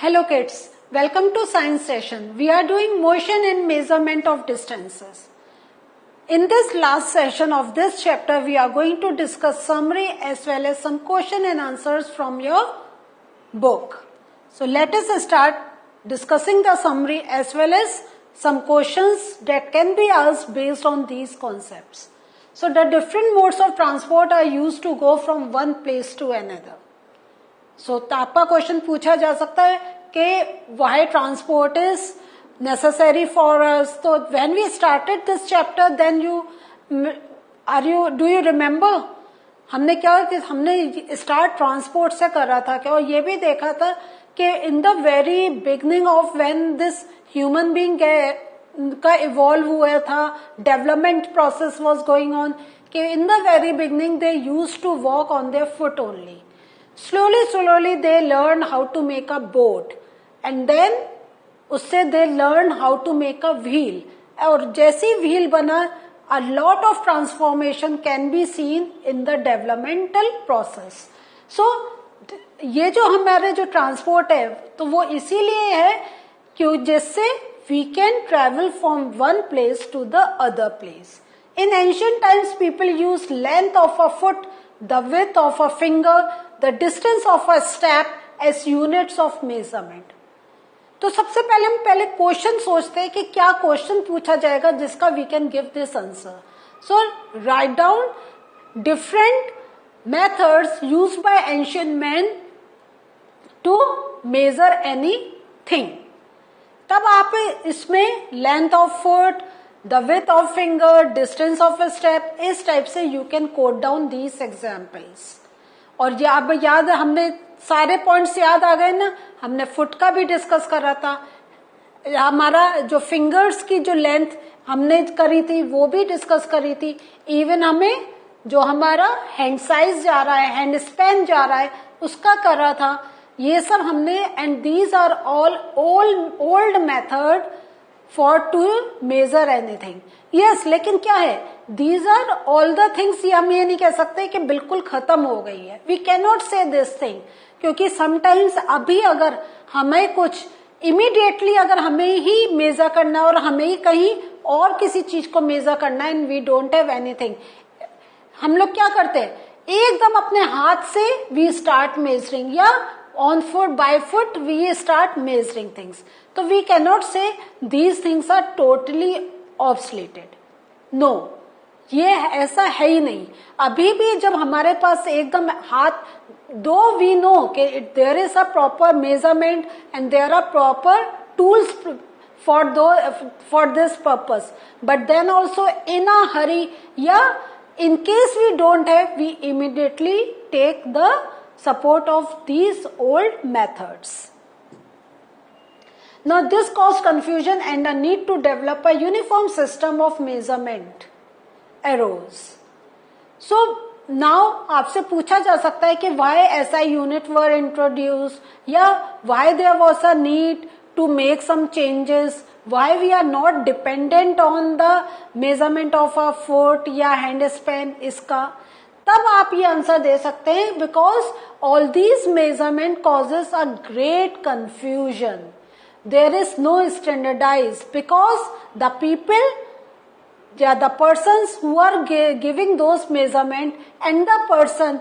Hello kids, welcome to science session. We are doing motion and measurement of distances. In this last session of this chapter, we are going to discuss summary as well as some question and answers from your book. So let us start discussing the summary as well as some questions that can be asked based on these concepts. So the different modes of transport are used to go from one place to another. So आपका question पूछा जा सकता है कि why transport is necessary for us. तो when we started this chapter, then do you remember? हमने क्या कि हमने स्टार्ट ट्रांसपोर्ट से कर रहा था क्या, और ये भी देखा था कि in the very beginning of when this human being का इवॉल्व हुआ था, development process was going on, कि in the very beginning they used to walk on their foot only. Slowly they learn how to make a boat, and then उससे they learn how to make a wheel. और जैसी wheel बना, a lot of transformation can be seen in the developmental process. So ये जो हमारे जो transport है तो वो इसीलिए है कि जिससे we can travel from one place to the other place. In ancient times, people used length of a foot, the width of a finger, the distance of a step as units of measurement. तो सबसे पहले हम question सोचते हैं कि क्या question पूछा जाएगा जिसका we can give this answer. So right down different methods used by ancient man to measure anything. तब आप इसमें length of foot, the width of finger, distance of a step, इस टाइप से you can quote down these examples. और ये अब याद है, हमने सारे पॉइंट्स याद आ गए ना. हमने फुट का भी डिस्कस करा था, हमारा जो फिंगर्स की जो लेंथ हमने करी थी वो भी डिस्कस करी थी. इवन हमें जो हमारा हैंड साइज जा रहा है, हैंड स्पैन जा रहा है, उसका करा था. ये सब हमने, and these are all old method for to measure anything. Yes, लेकिन क्या है, these are all the things. हम ये नहीं कह सकते कि बिल्कुल खत्म हो गई है. वी कैन नॉट से दिस थिंग, क्योंकि समटाइम्स अभी अगर हमें कुछ इमीडिएटली अगर हमें ही मेजर करना है और हमें ही कहीं और किसी चीज को मेजर करना है, and we don't have anything, हम लोग क्या करते हैं, एकदम अपने हाथ से वी स्टार्ट मेजरिंग, या on foot by foot we start measuring things. So we cannot say these things are totally obsoleted. No, ये ऐसा है ही नहीं. अभी भी जब हमारे पास एकदम हाथ, दो we know कि there is a proper measurement and there are proper tools for this purpose, but then also in a hurry, yeah, in case we don't have, we immediately take the support of these old methods. Now this caused confusion and a need to develop a uniform system of measurement arose. So now आपसे पूछा जा सकता है कि why SI unit were introduced, या why there was a need to make some changes, why we are not dependent on the measurement of a foot या hand span. इसका तब आप ये आंसर दे सकते हैं, because all these measurement causes a great confusion. There is no standardize, because the people या the persons who are giving those measurement and the person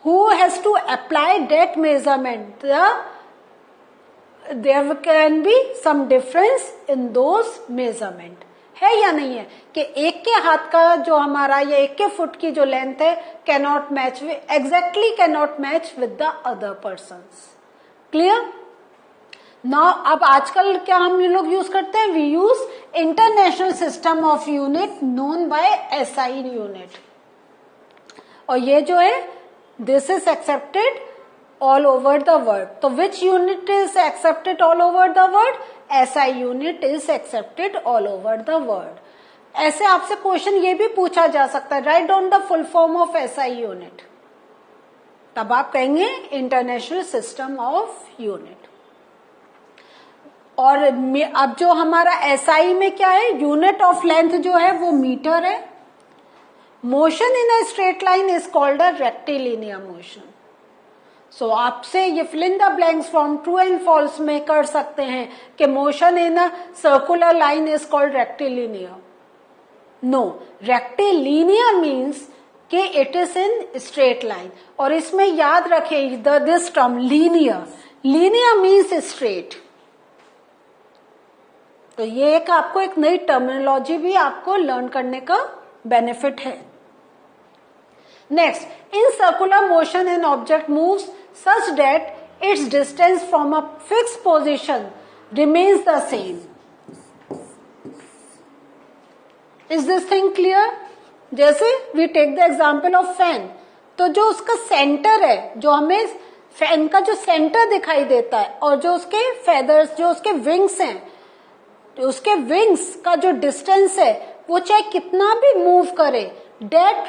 who has to apply that measurement, there can be some difference in those measurement. है या नहीं है कि एक के हाथ का जो हमारा या एक के फुट की जो लेंथ है cannot match, exactly cannot match with the other persons. Clear? Now अब आजकल क्या हम लोग यूज करते हैं, we use international system of unit known by SI unit. और ये जो है this is accepted all over the world. So which unit is accepted all over the world? SI unit is accepted all over the world. ऐसे आपसे question ये भी पूछा जा सकता है, right down the full form of SI unit. तब आप कहेंगे इंटरनेशनल सिस्टम ऑफ यूनिट. और अब जो हमारा SI में क्या है, यूनिट ऑफ लेंथ जो है वो मीटर है. Motion in a straight line is called a rectilinear motion. So आपसे ये fill in the blanks form true and false में कर सकते हैं कि motion in a circular line is called rectilinear. No, rectilinear means कि it is in straight line. और इसमें याद रखें this term linear. Linear means straight. तो ये आपको एक नई टर्मिनोलॉजी भी आपको लर्न करने का बेनिफिट है. Next, in circular motion an object moves such that its distance from a fix position remains the same. Is this thing clear? जैसे we take the example of fan. तो जो उसका centre है, जो हमें फैन का जो सेंटर दिखाई देता है और जो उसके फेदर्स, जो उसके विंग्स हैं, तो उसके विंग्स का जो डिस्टेंस है वो चाहे कितना भी मूव करे, that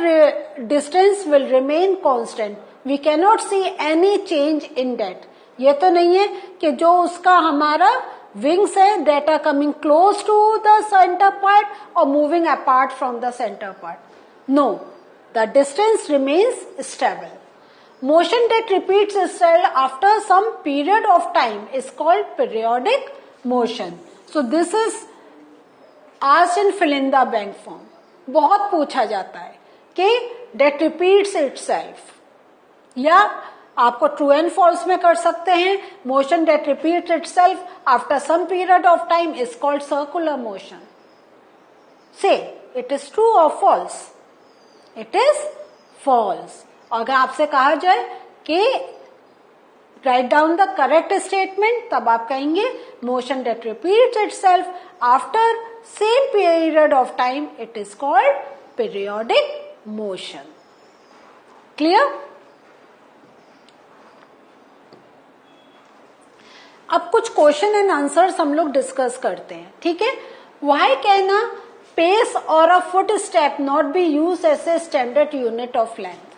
distance will remain constant. We cannot see any change in that. ये तो नहीं है कि जो उसका हमारा wings है that are coming close to the center part or moving apart from the center part. No, the distance remains stable. Motion that repeats itself after some period of time is called periodic motion. So this is asked in fill in the blank form. बहुत पूछा जाता है कि date repeats itself, या आपको true and false में कर सकते हैं. Motion that repeats itself after some period of time is called circular motion. So it is true और फॉल्स? It is false. अगर आपसे कहा जाए कि write down the correct statement, तब आप कहेंगे motion that repeats itself after same period of time, it is called periodic motion. Clear? अब कुछ क्वेश्चन एंड आंसर्स हम लोग डिस्कस करते हैं. ठीक है? Why can a pace or a footstep not be used as a standard unit of length?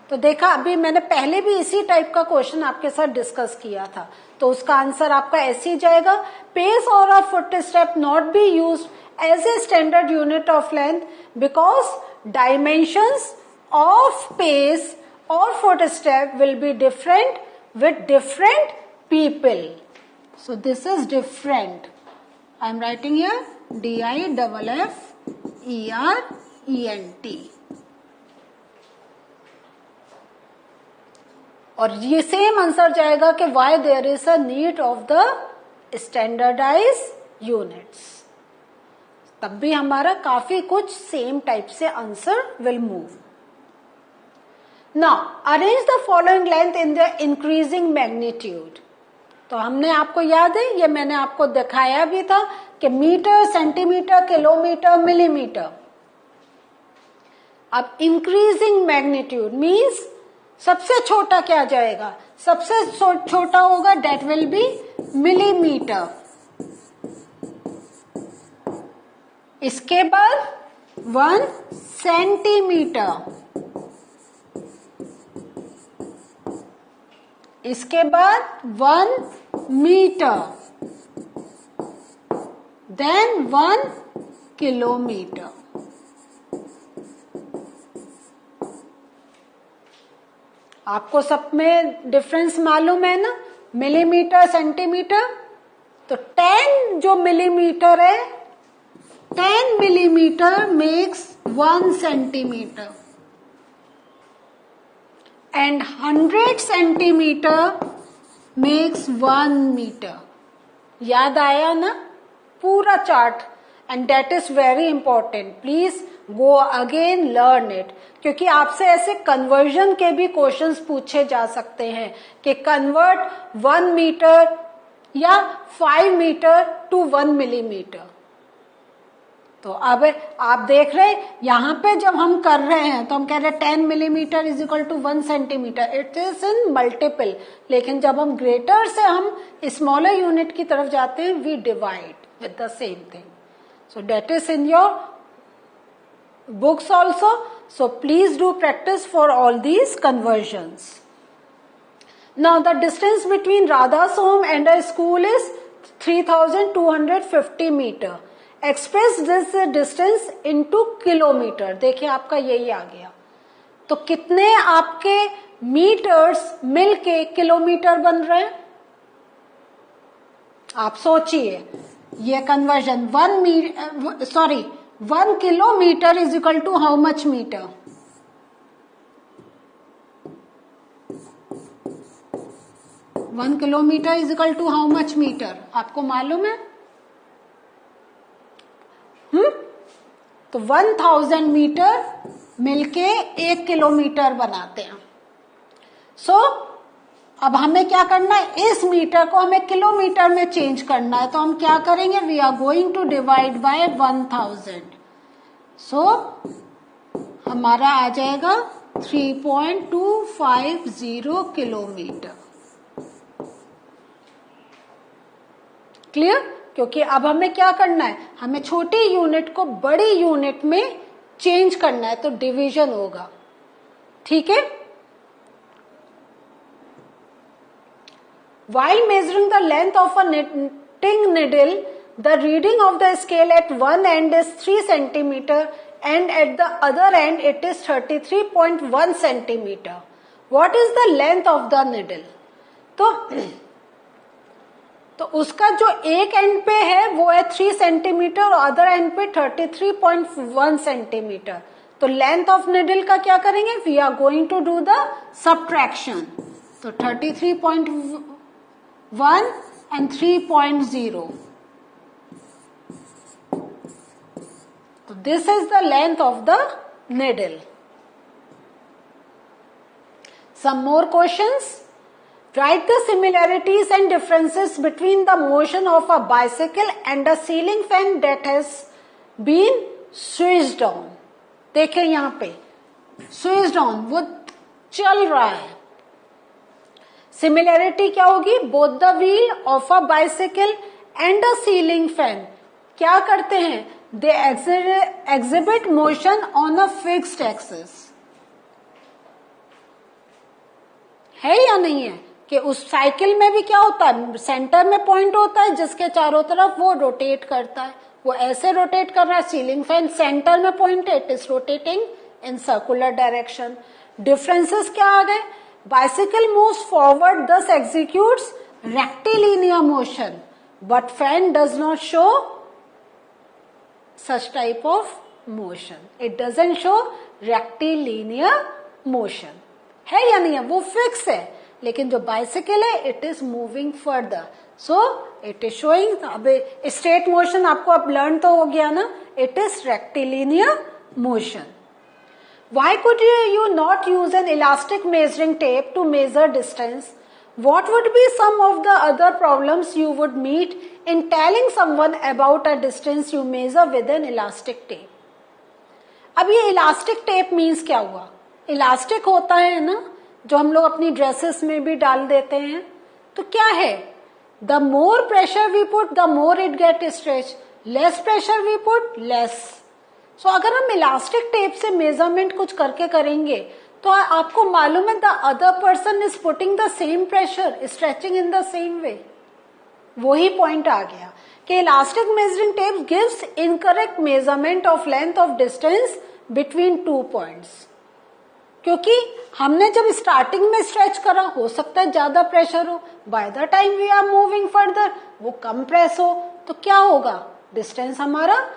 तो देखा, अभी मैंने पहले भी इसी टाइप का क्वेश्चन आपके साथ डिस्कस किया था. तो उसका आंसर आपका ऐसे ही जाएगा, पेस और a foot step not be used as a standard unit of length because dimensions of pace और foot step will be different with different people. So this is different. I am writing here DIFFERENT. और ये same answer जाएगा कि why there is a need of the standardize units. तब भी हमारा काफी कुछ सेम टाइप से answer will move. Now arrange the following length in the increasing magnitude. तो हमने, आपको याद है, ये मैंने आपको दिखाया भी था कि मीटर, सेंटीमीटर, किलोमीटर, मिलीमीटर. अब इंक्रीजिंग मैग्नीट्यूड मीन्स सबसे छोटा क्या जाएगा? सबसे छोटा होगा डेट विल बी मिलीमीटर. इसके बाद 1 सेंटीमीटर, इसके बाद 1 मीटर, देन 1 किलोमीटर. आपको सब में डिफरेंस मालूम है ना, मिलीमीटर, सेंटीमीटर. तो 10 जो मिलीमीटर है, 10 millimeter makes 1 centimeter and 100 centimeter makes 1 meter. याद आया ना पूरा chart? And that is very important. Please go again learn it, क्योंकि आपसे ऐसे कन्वर्जन के भी क्वेश्चंस पूछे जा सकते हैं कि कन्वर्ट 1 मीटर या 5 मीटर टू 1 मिलीमीटर. तो अब आप देख रहे हैं यहां पे जब हम कर रहे हैं तो हम कह रहे हैं 10 millimetre is equal to 1 centimetre. It is in multiple. लेकिन जब हम ग्रेटर से हम स्मॉलर यूनिट की तरफ जाते हैं, we divide with the same thing. So that is in your books also. So please do practice for all these conversions. Now the distance between राधा's home and a school is 3250 metre. Express this distance into kilometre. देखिए आपका यही आ गया. तो कितने आपके metres मिलके kilometre बन रहे हैं। आप सोचिए ये conversion 1 kilometre is equal to how much metre? 1 kilometre is equal to how much metre? आपको मालूम है? तो 1000 मीटर मिलके 1 किलोमीटर बनाते हैं। अब हमें क्या करना है, इस मीटर को हमें किलोमीटर में चेंज करना है। तो हम क्या करेंगे, we are going to divide by 1000। हमारा आ जाएगा 3.250 किलोमीटर। क्लियर? क्योंकि अब हमें क्या करना है, हमें छोटी यूनिट को बड़ी यूनिट में चेंज करना है, तो डिवीजन होगा। ठीक है। While measuring the length of a knitting needle, the reading of the scale at one end is 3 centimeter and at the other end it is 33.1 centimeter. What is the length of the needle? तो उसका जो एक and पे है वो है 3 centimetre और other and पे 33.1 सेंटीमीटर। तो लेंथ ऑफ निडल का क्या करेंगे, we are going to do the subtraction. तो 33.1 and 3.0. So this is the length of the needle. Some more questions. Write the similarities and differences between the motion of a bicycle and a ceiling fan that has been switched on. देखें यहाँ पे switched on, वो चल रहा है। Similarity क्या होगी, both the wheel of a bicycle and a ceiling fan क्या करते हैं, they exhibit motion on a fixed axis. है या नहीं है कि उस साइकिल में भी क्या होता है, सेंटर में पॉइंट होता है जिसके चारों तरफ वो रोटेट करता है, वो ऐसे रोटेट कर रहा है। सीलिंग फैन सेंटर में पॉइंट है, it is rotating in circular direction. Differences क्या आ गए, bicycle moves forward, thus executes rectilinear motion, but fan does not show such type of motion. It doesn't show rectilinear motion. है या नहीं है, वो fix है। लेकिन जो बाइसिकल है it is moving further, so it is showing. अब स्ट्रेट मोशन आपको अब लर्न तो हो गया ना, it is rectilinear motion. Why could you not use an elastic measuring tape to measure distance? What would be some of the other problems you would meet in telling someone about a distance you measure with an elastic tape? अब ये elastic tape means क्या हुआ, elastic होता है ना जो हम लोग अपनी ड्रेसेस में भी डाल देते हैं। तो क्या है, the more pressure we put, the more it get stretched. Less pressure we put, less. सो अगर हम इलास्टिक टेप से मेजरमेंट कुछ करके करेंगे तो आपको मालूम है the other person is putting the same pressure, stretching in the same way. वही पॉइंट आ गया कि elastic measuring tape gives incorrect measurement of length of distance between 2 points. क्योंकि हमने जब स्टार्टिंग में स्ट्रेच करा, हो सकता है ज्यादा प्रेशर हो, by the time we are moving further वो कम प्रेस हो, तो क्या होगा, डिस्टेंस हमारा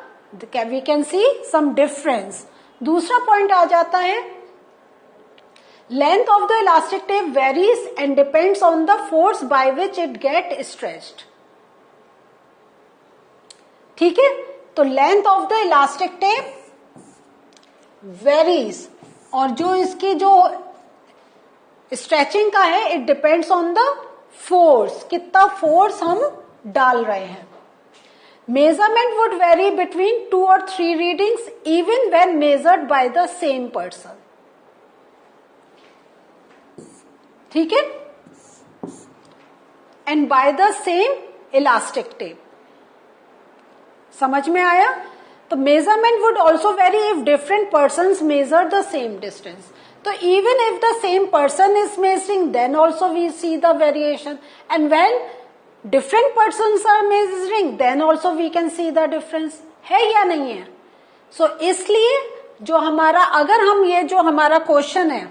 we can see some difference. दूसरा पॉइंट आ जाता है, length of the elastic tape varies and depends on the force by which it get stretched. ठीक है, तो length of the elastic tape varies और जो इसकी जो स्ट्रेचिंग का है it depends on the force, कितना फोर्स हम डाल रहे हैं। Measurement would vary between 2 or 3 readings even when measured by the same person. ठीक है, and by the same elastic tape. समझ में आया? तो measurement would also vary if different persons measure the same distance. तो even if the same person is measuring, then also we see the variation. And when different persons are measuring, then also we can see the difference. है या नहीं है? So इसलिए जो हमारा, अगर हम ये जो हमारा क्वेश्चन है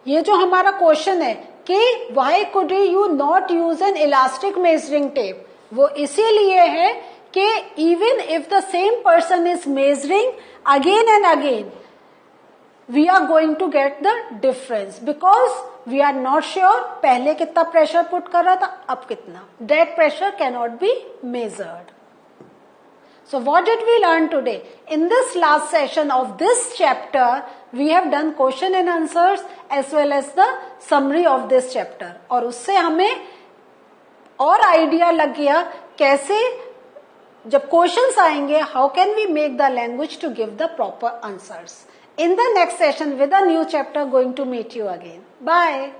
ये जो हमारा क्वेश्चन है कि why could you not use N elastic measuring tape, वो इसीलिए है कि even if the same person is measuring again and again, we are going to get the difference because we are not sure पहले कितना pressure put कर रहा था, अब कितना. That pressure cannot be measured. So what did we learn today? In this last session of this chapter, we have done question and answers as well as the summary of this chapter. और उससे हमें और idea लग गया कैसे जब questions आएंगे, how can we make the language to give the proper answers. In the next session with a new chapter going to meet you again. Bye.